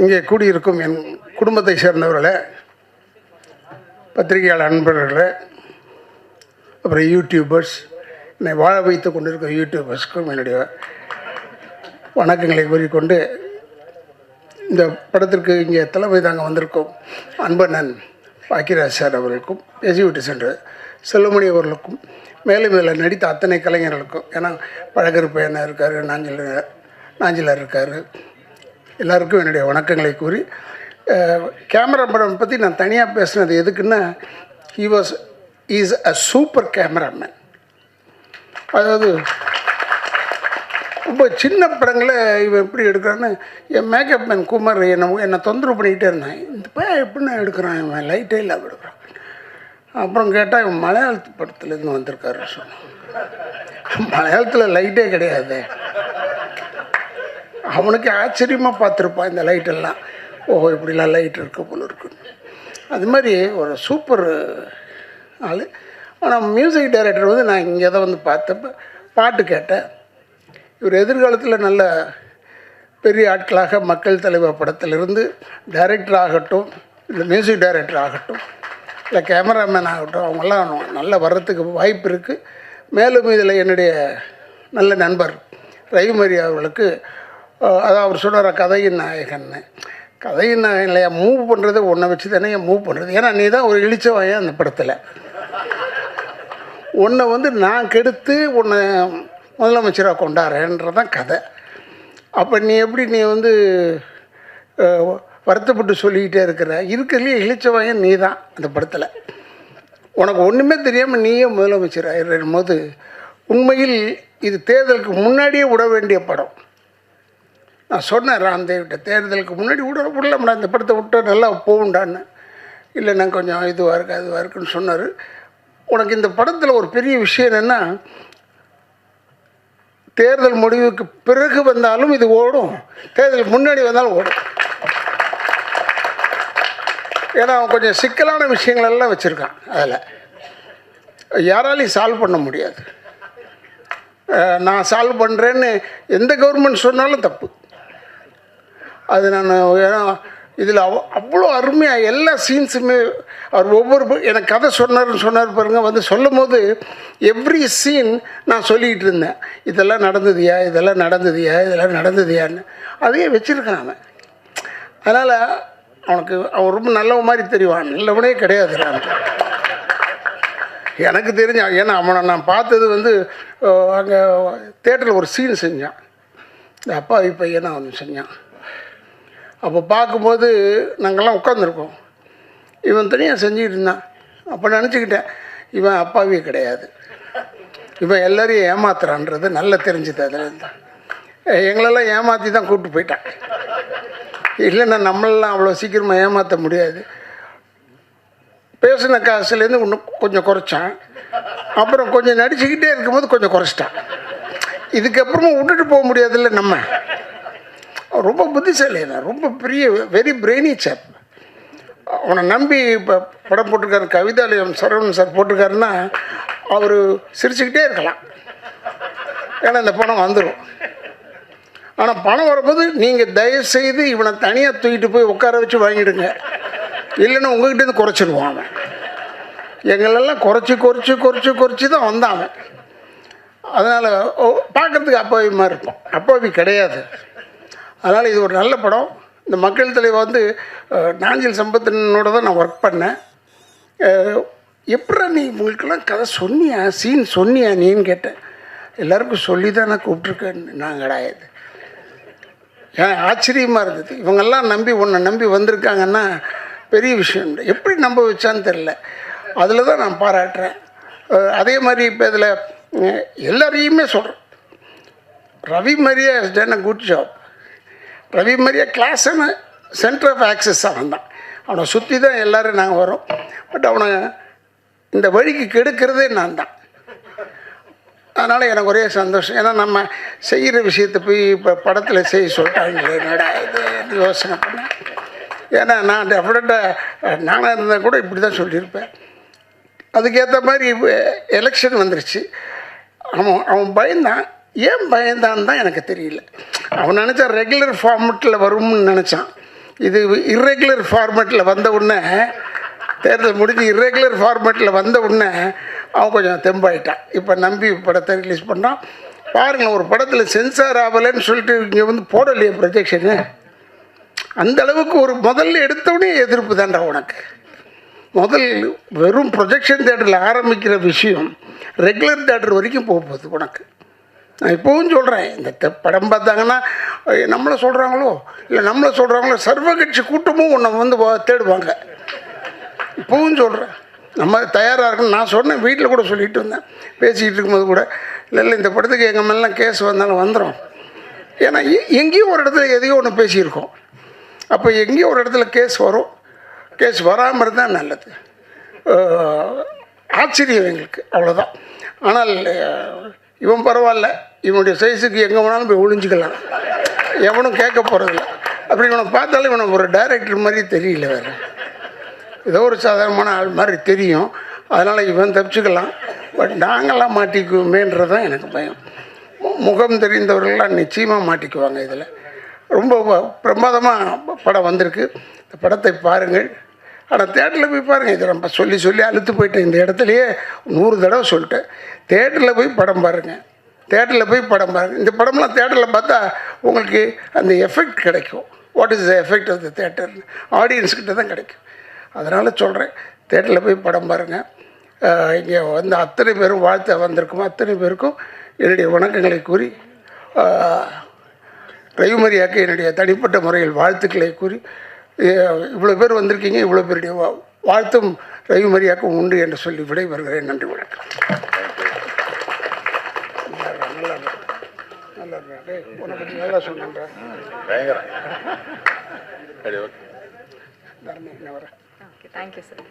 இங்கே கூடியிருக்கும் என் குடும்பத்தை சேர்ந்தவர்களே, பத்திரிகையாளர் நண்பர்களே, அப்புறம் யூடியூபர்ஸ், என்னை வாழ வைத்து கொண்டிருக்கும் யூடியூபர்ஸ்க்கும் என்னுடைய வணக்கங்களை கூறிக்கொண்டு, இந்த படத்திற்கு இங்கே தலைமை தாங்க வந்திருக்கும் அன்பண்ணன் பாக்கியராஜ் சார் அவர்களுக்கும், பேசிவிட்டு சென்ற செல்வமணி அவர்களுக்கும், மேலும் மேலே நடித்த அத்தனை கலைஞர்களுக்கும், ஏன்னா பழகருப்பையன் இருக்கார், நாஞ்சிலர் இருக்கார், எல்லாருக்கும் என்னுடைய வணக்கங்களை கூறி, கேமராமேன் பற்றி நான் தனியாக பேசுனது எதுக்குன்னா, இஸ் அ சூப்பர் கேமராமேன். அதாவது ரொம்ப சின்ன படங்களை இவன் எப்படி எடுக்கிறான்னு என் மேக்கப் மேன் குமார் என்னை தொந்தரவு பண்ணிக்கிட்டே இருந்தேன். இந்த பையன் எப்படின்னா எடுக்கிறான், இவன் லைட்டே இல்லாமல் எடுக்கிறான். அப்புறம் கேட்டால் இவன் மலையாளத்து படத்துலேருந்து வந்திருக்காரு சொன்னான். மலையாளத்தில் லைட்டே கிடையாது. அவனுக்கு ஆச்சரியமாக பார்த்துருப்பான் இந்த லைட்டெல்லாம். ஓஹோ, இப்படிலாம் லைட் இருக்க போல இருக்கு. அது மாதிரி ஒரு சூப்பர் ஆள். ஆனால் மியூசிக் டைரக்டர் வந்து நான் இங்கே தான் வந்து பார்த்தப்ப பாட்டு கேட்டேன். இவர் எதிர்காலத்தில் நல்ல பெரிய ஆட்களாக மக்கள் தலைவர் படத்திலிருந்து டைரக்டர் ஆகட்டும், இல்லை மியூசிக் டைரக்டர் ஆகட்டும், இல்லை கேமராமேன் ஆகட்டும், அவங்கெல்லாம் நல்லா வர்றதுக்கு வாய்ப்பு இருக்குது. மேலும் இதில் என்னுடைய நல்ல நண்பர் ரவிமரி அவர்களுக்கு, அதான் அவர் சொல்கிற கதையின் நாயகன்னு, கதையின் நாயகன் இல்லையா, மூவ் பண்ணுறது ஒன்றை வச்சு தானே மூவ் பண்ணுறது. ஏன்னா நீ தான் ஒரு இழிச்சவாயன் அந்த படத்தில். உன்னை வந்து நான் கெடுத்து உன்னை முதலமைச்சராக கொண்டாடுறேன்றதான் கதை. அப்போ நீ எப்படி நீ வந்து வருத்தப்பட்டு சொல்லிக்கிட்டே இருக்கிறதுலேயே இழிச்சவாயன் நீ தான் அந்த படத்தில். உனக்கு ஒன்றுமே தெரியாமல் நீயே முதலமைச்சர் ஆகிடும் போது, உண்மையில் இது தேர்தலுக்கு முன்னாடியே விட வேண்டிய படம். நான் சொன்னேன் ராம்தேவிட்ட, தேர்தலுக்கு முன்னாடி விடலாம்டா, இந்த படத்தை விட்டு நல்லா போகுண்டான்னு. இல்லை நான் கொஞ்சம் இதுவாக இருக்குது அதுவாக இருக்குன்னு சொன்னார். உனக்கு இந்த படத்தில் ஒரு பெரிய விஷயம் என்னென்னா, தேர்தல் முடிவுக்கு பிறகு வந்தாலும் இது ஓடும், தேர்தலுக்கு முன்னாடி வந்தாலும் ஓடும். ஏன்னா அவன் கொஞ்சம் சிக்கலான விஷயங்களெல்லாம் வச்சுருக்கான். அதில் யாராலையும் சால்வ் பண்ண முடியாது. நான் சால்வ் பண்ணுறேன்னு எந்த கவர்மெண்ட் சொன்னாலும் தப்பு. அது நான் ஏன்னா இதில் அவ்வளோ அருமையாக எல்லா சீன்ஸுமே அவர் ஒவ்வொரு எனக்கு கதை சொன்னார் பாருங்கள். வந்து சொல்லும் போது எவ்ரி சீன் நான் சொல்லிக்கிட்டு இருந்தேன், இதெல்லாம் நடந்ததுயா, இதெல்லாம் நடந்ததுயா, இதெல்லாம் நடந்ததுயான்னு. அதையே வச்சுருக்கான் அவன். அதனால் அவன் ரொம்ப நல்லவ மாதிரி தெரிவான். நல்லவனே கிடையாது எனக்கு தெரிஞ்சான். ஏன்னா அவனை நான் பார்த்தது வந்து அங்கே தேட்டரில் ஒரு சீன் செஞ்சான், இந்த அப்பாவி பையனை அவன் செஞ்சான். அப்போ பார்க்கும்போது நாங்கள்லாம் உட்காந்துருக்கோம், இவன் தனியாக செஞ்சுக்கிட்டு இருந்தான். அப்போ நினச்சிக்கிட்டேன், இவன் அப்பாவியே கிடையாது, இவன் எல்லோரையும் ஏமாத்துறான்றது நல்லா தெரிஞ்சுது. அதுலேருந்து எங்களெல்லாம் ஏமாற்றி தான் கூப்பிட்டு போயிட்டான். இல்லைன்னா நம்மளெலாம் அவ்வளோ சீக்கிரமாக ஏமாற்ற முடியாது. பேசின காசுலேருந்து இன்னும் கொஞ்சம் குறைச்சான். அப்புறம் கொஞ்சம் நடிச்சுக்கிட்டே இருக்கும்போது கொஞ்சம் குறைச்சிட்டான். இதுக்கப்புறமும் விட்டுட்டு போக முடியாதுல்ல நம்ம. ரொம்ப புத்திசாலி தான், ரொம்ப பெரிய வெரி பிரெய்னி சாப். அவனை நம்பி இப்போ படம் போட்டிருக்காரு, கவிதாலயம் சரவணன் சார் போட்டிருக்காருன்னா அவர் சிரிச்சுக்கிட்டே இருக்கலாம். ஏன்னா இந்த பணம் வந்துடும். ஆனால் பணம் வரும்போது நீங்கள் தயவுசெய்து இவனை தனியாக தூக்கிட்டு போய் உட்கார வச்சு வாங்கிடுங்க, இல்லைன்னா உங்கள்கிட்டேருந்து குறைச்சிடுவான் அவன். எங்களெல்லாம் குறைச்சி தான் வந்தான் அவன். அதனால் பார்க்குறதுக்கு அப்பாவி மாதிரி இருப்பான், அப்பாவி கிடையாது. அதனால் இது ஒரு நல்ல படம். இந்த மக்கள் தலைவர் வந்து நாஞ்சில் சம்பத்தனோட தான் நான் ஒர்க் பண்ணேன். எப்படா நீ உங்களுக்கெல்லாம் கதை சொன்னியா, சீன் சொன்னியா நீன்னு கேட்டேன். எல்லாருக்கும் சொல்லி தான் நான் கூப்பிட்ருக்கேன்னு. நான் கிடையாது. ஏன் ஆச்சரியமாக இருந்தது. இவங்கெல்லாம் உன்னை நம்பி வந்திருக்காங்கன்னா பெரிய விஷயம். எப்படி நம்ப வச்சான்னு தெரில. அதில் தான் நான் பாராட்டுறேன். அதே மாதிரி இப்போ இதில் எல்லாரையுமே சொல்கிறேன், Ravi Maria has done a good job. Ravi Maria கிளாஸ்னு சென்டர் ஆஃப் ஆக்சஸ் அவன் தான். அவனை சுற்றி தான் எல்லோரும் நாங்கள் வரோம். பட் அவனை இந்த வழிக்கு கெடுக்கிறதே நான் தான். அதனால் எனக்கு ஒரே சந்தோஷம். ஏன்னா நம்ம செய்கிற விஷயத்தை போய் இப்போ படத்தில் செய்ய சொல்லிட்டாங்களே, என்னடா இது யோசனை பண்ணேன். ஏன்னா நான் டெஃபினட்டாக நானாக இருந்தால் கூட இப்படி தான் சொல்லியிருப்பேன். அதுக்கேற்ற மாதிரி எலெக்ஷன் வந்துருச்சு. அவன் பயந்தான். ஏன் பயந்தான்னு தான் எனக்கு தெரியல. அவன் நினச்சா ரெகுலர் ஃபார்மெட்டில் வரும்னு நினச்சான். இது இர்ரெகுலர் ஃபார்மேட்டில் வந்த உடனே, தேர்தல் முடிஞ்சு இர்ரெகுலர் ஃபார்மேட்டில் வந்த உடனே அவன் கொஞ்சம் தெம்பாயிட்டான். இப்போ நம்பி படத்தை ரிலீஸ் பண்ணான். பாருங்கள், ஒரு படத்தில் சென்சார் ஆகலைன்னு சொல்லிட்டு இங்கே வந்து போடலையே ப்ரொஜெக்ஷனு. அந்த அளவுக்கு ஒரு முதல்ல எடுத்தவுடனே எதிர்ப்பு தான்டா உனக்கு. முதல் வெறும் ப்ரொஜெக்ஷன் தேட்டரில் ஆரம்பிக்கிற விஷயம் ரெகுலர் தேட்டர் வரைக்கும் போகுது உனக்கு. நான் இப்போவும் சொல்கிறேன், இந்த படம் பார்த்தாங்கன்னா நம்மளை சொல்கிறாங்களோ இல்லை நம்மளை சொல்கிறாங்களோ சர்வகட்சி கூட்டமும் உன்னை வந்து தேடுவாங்க. இப்போவும் சொல்கிறேன், நம்ம தயாராக இருக்கணும். நான் சொன்னேன், வீட்டில் கூட சொல்லிட்டு வந்தேன், பேசிக்கிட்டு இருக்கும்போது கூட, இல்லை இந்த படத்துக்கு எங்கள் மேலாம் கேஸ் வந்தாலும் வந்துடும். ஏன்னா எங்கேயும் ஒரு இடத்துல எதையோ ஒன்று பேசியிருக்கோம். அப்போ எங்கேயோ ஒரு இடத்துல கேஸ் வரும். கேஸ் வராமல் இருந்தால் நல்லது. ஆச்சரியம் எங்களுக்கு, அவ்வளோதான். ஆனால் இவன் பரவாயில்ல, இவனுடைய சைஸுக்கு எங்கே வேணாலும் போய் ஒழிஞ்சிக்கலாம், எவனும் கேட்க போகிறதில்ல. அப்படி இவனை பார்த்தாலும் இவனை ஒரு டைரக்டர் மாதிரி தெரியல, வேறு ஏதோ ஒரு சாதாரணமான ஆள் மாதிரி தெரியும். அதனால் இவன் தப்பிச்சுக்கலாம். பட் நாங்கள்லாம் மாட்டிக்குவோமேன்றதான் எனக்கு பயம். முகம் தெரிந்தவர்கள்லாம் நிச்சயமாக மாட்டிக்குவாங்க. இதில் ரொம்ப பிரமாதமாக படம் வந்திருக்கு. இந்த படத்தை பாருங்கள். ஆனால் தேட்டரில் போய் பாருங்கள். இதை நம்ம சொல்லி சொல்லி அழுத்து போயிட்டேன். இந்த இடத்துலையே 100 தடவை சொல்லிட்டேன். தேட்டரில் போய் படம் பாருங்கள், தேட்டரில் போய் படம் பாருங்கள். இந்த படம்லாம் தேட்டரில் பார்த்தா உங்களுக்கு அந்த எஃபெக்ட் கிடைக்கும். What is the effect of the theatre, ஆடியன்ஸ்கிட்ட தான் கிடைக்கும். அதனால் சொல்கிறேன், தேட்டரில் போய் படம் பாருங்கள். இங்கே வந்து அத்தனை பேரும் வாழ்த்த வந்திருக்குமோ அத்தனை பேருக்கும் என்னுடைய வணக்கங்களை கூறி, ரவிமரியாக்கு என்னுடைய தனிப்பட்ட முறையில் வாழ்த்துக்களை கூறி, இவ்வளோ பேர் வந்திருக்கீங்க, இவ்வளோ பேருடைய வாழ்த்தும் ரவிமரியாக்கும் உண்டு என்று சொல்லி விடைபெறுகிறேன். நன்றி, வணக்கம். நல்லா உன்னை பற்றி நல்லா சொன்னேன். Thank you sir.